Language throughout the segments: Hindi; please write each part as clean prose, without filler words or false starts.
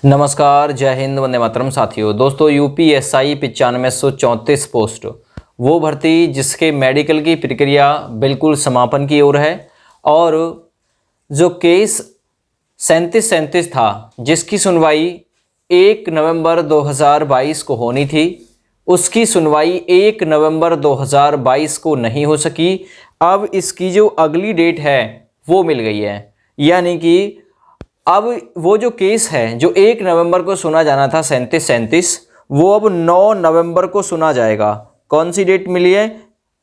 नमस्कार, जय हिंद, वंदे मातरम। साथियों, दोस्तों, यूपीएसआई 9534 पोस्ट, वो भर्ती जिसके मेडिकल की प्रक्रिया बिल्कुल समापन की ओर है और जो केस 3737 था जिसकी सुनवाई 1 नवंबर 2022 को होनी थी, उसकी सुनवाई 1 नवंबर 2022 को नहीं हो सकी। अब इसकी जो अगली डेट है वो मिल गई है, यानी कि अब वो जो केस है जो 1 नवंबर को सुना जाना था 3737, वो अब 9 नवंबर को सुना जाएगा। कौन सी डेट मिली है?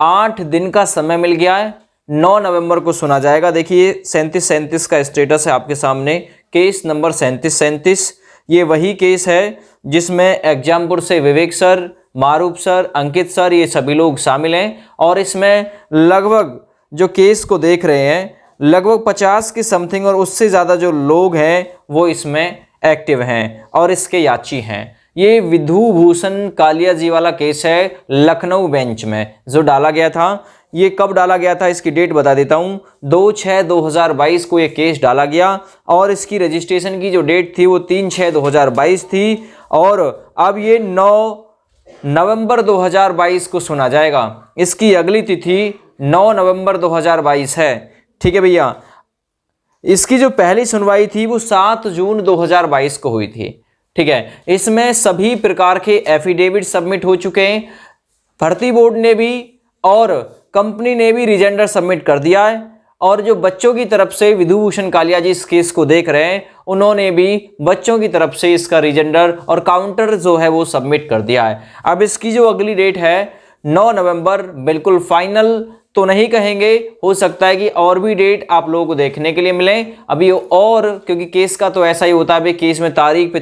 8 दिन का समय मिल गया है, 9 नवंबर को सुना जाएगा। देखिए 3737 का स्टेटस है आपके सामने, केस नंबर 3737। ये वही केस है जिसमें एग्जामपुर से विवेक सर, मारूफ सर, अंकित सर, ये सभी लोग शामिल हैं और इसमें लगभग जो केस को देख रहे हैं लगभग 50 की समथिंग और उससे ज़्यादा जो लोग हैं वो इसमें एक्टिव हैं और इसके याची हैं। ये विधु भूषण कालिया जी वाला केस है लखनऊ बेंच में जो डाला गया था। ये कब डाला गया था इसकी डेट बता देता हूँ। 2/6/2022 को ये केस डाला गया और इसकी रजिस्ट्रेशन की जो डेट थी वो 3/6/2022 थी और अब ये 9 नवंबर 2022 को सुना जाएगा। इसकी अगली तिथि 9 नवंबर 2022 है। ठीक है भैया। इसकी जो पहली सुनवाई थी वो 7 जून 2022 को हुई थी। ठीक है, इसमें सभी प्रकार के एफिडेविट सबमिट हो चुके हैं। भर्ती बोर्ड ने भी और कंपनी ने भी रिजेंडर सबमिट कर दिया है और जो बच्चों की तरफ से विधु भूषण कालिया जी इस केस को देख रहे हैं उन्होंने भी बच्चों की तरफ से इसका रिजेंडर और काउंटर जो है वो सबमिट कर दिया है। अब इसकी जो अगली डेट है 9 नवंबर, बिल्कुल फाइनल तो नहीं कहेंगे, हो सकता है कि और भी डेट आप लोगों को देखने के लिए मिले अभी। और क्योंकि केस का तो ऐसा ही होता है, केस में तारीख पे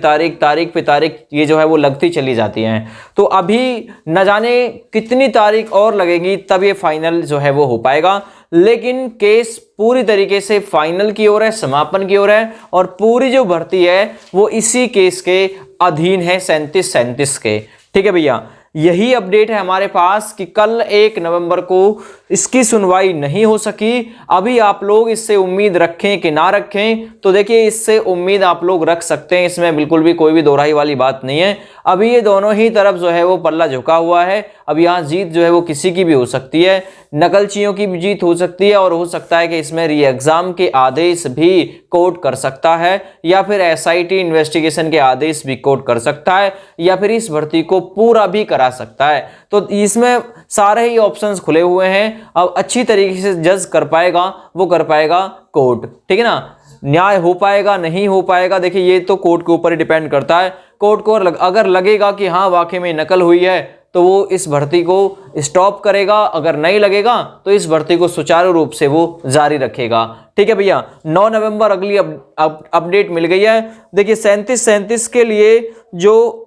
तारीख ये जो है वो लगती चली जाती हैं। तो अभी न जाने कितनी तारीख और लगेगी तब ये फाइनल जो है वो हो पाएगा, लेकिन केस पूरी तरीके से फाइनल की ओर है, समापन की ओर है और पूरी जो भर्ती है वो इसी केस के अधीन है 3737 के। ठीक है भैया, यही अपडेट है हमारे पास कि कल 1 नवंबर को इसकी सुनवाई नहीं हो सकी। अभी आप लोग इससे उम्मीद रखें कि ना रखें, तो देखिए इससे उम्मीद आप लोग रख सकते हैं, इसमें बिल्कुल भी कोई भी दोहराई वाली बात नहीं है। अभी ये दोनों ही तरफ जो है वो पल्ला झुका हुआ है। अब यहाँ जीत जो है वो किसी की भी हो सकती है, नकलचियों की भी जीत हो सकती है और हो सकता है कि इसमें री एग्जाम के आदेश भी कोर्ट कर सकता है या फिर एसआईटी इन्वेस्टिगेशन के आदेश भी कोर्ट कर सकता है या फिर इस भर्ती को पूरा भी करा सकता है। तो इसमें सारे ही ऑप्शंस खुले हुए हैं। अब अच्छी तरीके से जज कर पाएगा वो कर पाएगा कोर्ट। ठीक है ना, न्याय हो पाएगा नहीं हो पाएगा, देखिए ये तो कोर्ट के ऊपर ही डिपेंड करता है। कोर्ट को अगर लगेगा कि हाँ वाकई में नकल हुई है तो वो इस भर्ती को स्टॉप करेगा, अगर नहीं लगेगा तो इस भर्ती को सुचारू रूप से वो जारी रखेगा। ठीक है भैया, 9 नवंबर अगली अपडेट मिल गई है। देखिए 3737 के लिए जो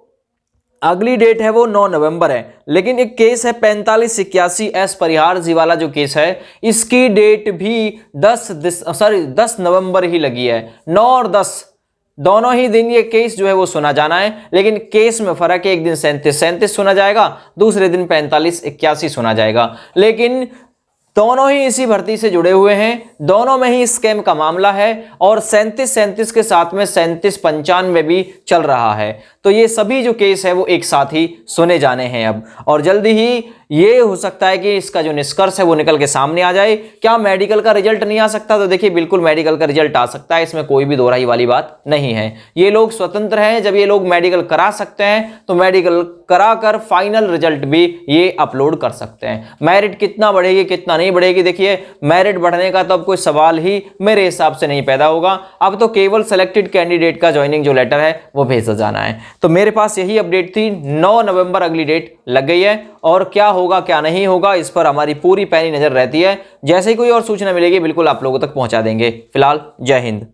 अगली डेट है वो 9 नवंबर है, लेकिन एक केस है 4581 एस परिहार जी वाला जो केस है, इसकी डेट भी 10 नवंबर ही लगी है। 9 और 10 दोनों ही दिन ये केस जो है वो सुना जाना है, लेकिन केस में फर्क है, एक दिन 3737 सुना जाएगा, दूसरे दिन 4581 सुना जाएगा। लेकिन दोनों ही इसी भर्ती से जुड़े हुए हैं, दोनों में ही स्कैम का मामला है और 3737 के साथ में 3795 भी चल रहा है। तो ये सभी जो केस है वो एक साथ ही सुने जाने हैं अब, और जल्दी ही ये हो सकता है कि इसका जो निष्कर्ष है वो निकल के सामने आ जाए। क्या मेडिकल का रिजल्ट नहीं आ सकता? तो देखिए बिल्कुल मेडिकल का रिजल्ट आ सकता है, इसमें कोई भी दोहराई वाली बात नहीं है। ये लोग स्वतंत्र हैं, जब ये लोग मेडिकल करा सकते हैं तो मेडिकल करा कर फाइनल रिजल्ट भी ये अपलोड कर सकते हैं। मेरिट कितना बढ़ेगी कितना नहीं बढ़ेगी, देखिए मेरिट बढ़ने का तो अब कोई सवाल ही मेरे हिसाब से नहीं पैदा होगा। अब तो केवल सेलेक्टेड कैंडिडेट का ज्वाइनिंग जो लेटर है वो भेजा जाना है। तो मेरे पास यही अपडेट थी। 9 नवंबर अगली डेट लग गई है और क्या होगा क्या नहीं होगा इस पर हमारी पूरी पैनी नजर रहती है। जैसे ही कोई और सूचना मिलेगी बिल्कुल आप लोगों तक पहुंचा देंगे। फिलहाल जय हिंद।